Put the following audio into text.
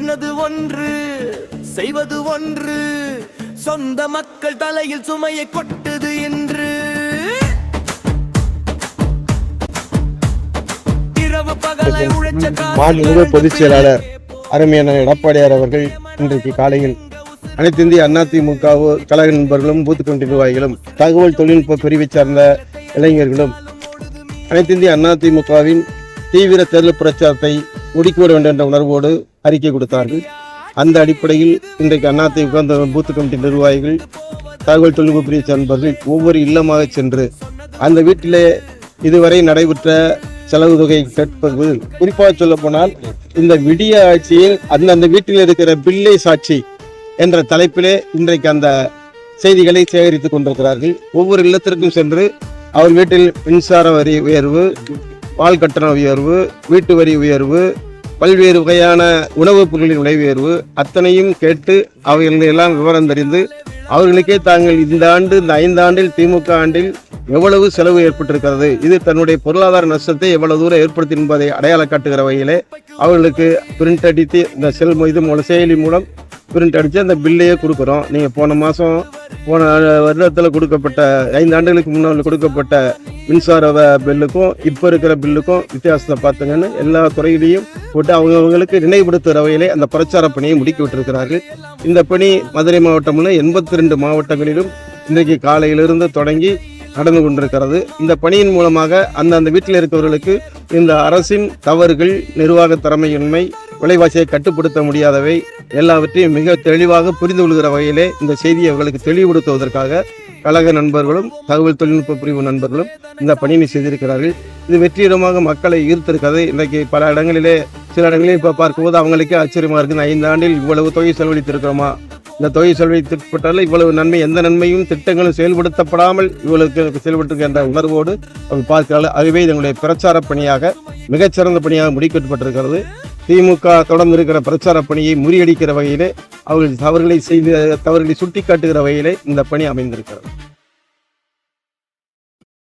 சொன்னது ஒன்று செய்வது ஒன்று, சொந்த மக்கள் தலையில் சுமையை கொட்டுது என்று. இரவு பகலை உழைச்ச மாநில பொதுச் செயலாளர் அருமையான எடப்பாடியார் அவர்கள் இன்றைக்கு காலையில் அனைத்து இந்திய அதிமுக கழக நண்பர்களும் பூத் கமிட்டி நிர்வாகிகளும் தகவல் தொழில்நுட்ப பிரிவை சார்ந்த இளைஞர்களும் அனைத்து இந்திய அதிமுகவின் தீவிர தேர்தல் பிரச்சாரத்தை முடுக்கிவிட வேண்டும் என்ற உணர்வோடு அறிக்கை கொடுத்தார்கள். அந்த அடிப்படையில் இன்றைக்கு அதிமுக பூத் கமிட்டி நிர்வாகிகள் தகவல் தொழில்நுட்ப பிரிவை சார்ந்தவர்கள் ஒவ்வொரு இல்லமாக சென்று அந்த வீட்டிலே இதுவரை நடைபெற்ற செலவு தொகை கேட்பது, குறிப்பாக சொல்ல போனால் இந்த விடிய ஆட்சியில் அந்த வீட்டில் இருக்கிற பில்லை சாட்சி என்ற தலைப்பிலே இன்றைக்கு அந்த செய்திகளை சேகரித்துக் கொண்டிருக்கிறார்கள். ஒவ்வொரு இல்லத்திற்கும் சென்று அவர் வீட்டில் மின்சார வரி உயர்வு, பால் கட்டண உயர்வு, வீட்டு வரி உயர்வு, பல்வேறு வகையான உணவுப் பொருட்களின் விலை உயர்வு அத்தனையும் கேட்டு அவைகளெல்லாம் விவரம் தெரிந்து அவர்களுக்கே தாங்கள் இந்த 5 ஆண்டில் திமுக ஆண்டில் எவ்வளவு செலவு ஏற்பட்டிருக்கிறது, இது தன்னுடைய பொருளாதார நஷ்டத்தை எவ்வளவு தூரம் ஏற்படுத்தி என்பதை அடையாள காட்டுகிற வகையிலே அவர்களுக்கு பிரிண்ட் அடித்து இந்த செயலி மூலம் பிரிண்ட் அடித்து அந்த பில்லையே கொடுக்குறோம். நீங்கள் போன வருடத்தில் கொடுக்கப்பட்ட 5 ஆண்டுகளுக்கு முன்னால் கொடுக்கப்பட்ட மின்சார பில்லுக்கும் இப்போ இருக்கிற பில்லுக்கும் வித்தியாசத்தை பார்த்துங்கன்னு எல்லா துறையிலையும் போட்டு அவங்களுக்கு நினைவுபடுத்துகிற வகையிலே அந்த பிரச்சார பணியை முடுக்கி விட்டிருக்கிறார்கள். இந்த பணி மதுரை மாவட்டம்ல 82 மாவட்டங்களிலும் இன்றைக்கு காலையிலிருந்து தொடங்கி நடந்து கொண்டிருக்கிறது. இந்த பணியின் மூலமாக அந்த வீட்டில் இருக்கிறவர்களுக்கு இந்த அரசின் தவறுகள், நிர்வாக திறமையின்மை, விலைவாசியை கட்டுப்படுத்த முடியாதவை எல்லாவற்றையும் மிக தெளிவாக புரிந்து கொள்கிற வகையிலே இந்த செய்தியை அவர்களுக்கு தெளிவுபடுத்துவதற்காக கழக நண்பர்களும் தகவல் தொழில்நுட்ப பிரிவு நண்பர்களும் இந்த பணியை செய்திருக்கிறார்கள். இது வெற்றிகரமாக மக்களை ஈர்த்திருக்கிறது. இன்றைக்கு சில இடங்களில் இப்போ பார்க்கும்போது அவங்களுக்கே ஆச்சரியமா இருக்குது. 5 ஆண்டில் இவ்வளவு தொகை செலவழித்திருக்கிறோமா, இந்த தொகை செலவழித்திருப்பட்டால் இவ்வளவு நன்மை, எந்த நன்மையும் திட்டங்களும் செயல்படுத்தப்படாமல் இவ்வளவு செயல்பட்டிருக்கின்ற உணர்வோடு அவர்கள் பார்க்கிறார்கள். ஆகவே இதனுடைய பிரச்சார பணியாக மிகச்சிறந்த பணியாக முடிக்கப்பட்டிருக்கிறது. திமுக தொடர்ந்து இருக்கிற பிரச்சார பணியை முறியடிக்கிற வகையிலே அவர்களை சுட்டி காட்டுகிற வகையிலே இந்த பணி அமைந்திருக்கிறது.